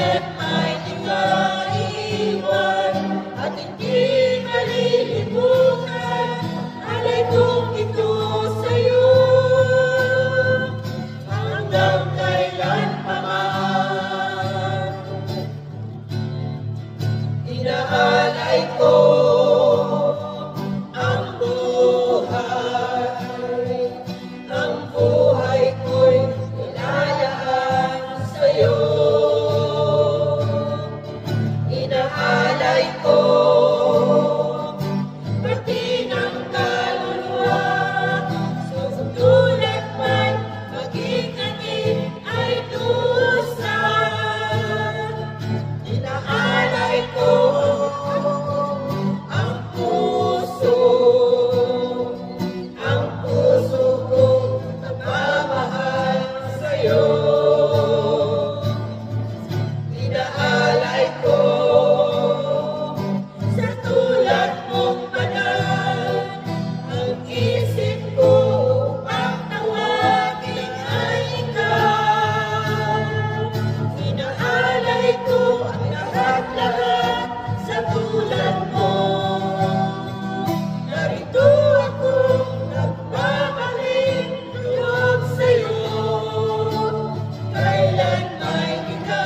kailan may di ka iiwan at hindi malilimutan. Alay kong ito sa'yo hanggang kailan pa man. Inaalay ko ang buhay ko'y nilalaan sa'yo. Inaalay ko pati ng kaluluwa, susulat man maging atin ay dusa. Inaalay ko ang puso kong nagmamahal sa'yo. Inaalay ko sa tulad mong banal ang isip ko upang tawagin ay ikaw. Inaalay ko ang lahat-lahat sa tulad mo. Narito akong nagbabalik loob sa'yo. Kailan may di ka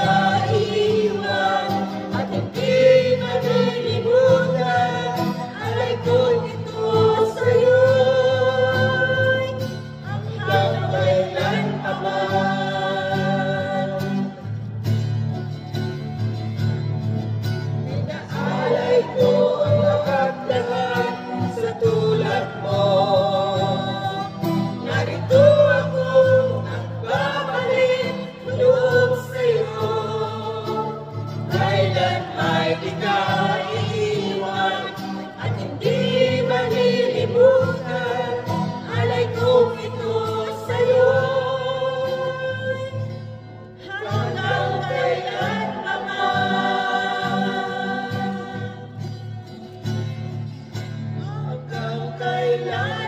iiwan at hindi malilimutan. Alay ko ito sa'yo hanggang kailan pa man. Inaalay ko ang lahat-lahat sa tulad mo. Narito akong nagbabalik loob sa'yo. Kailan may di ka iiwan at hindi malilimutan. Alay ko ito sa'yo hanggang kailan pa man. Hanggang kailan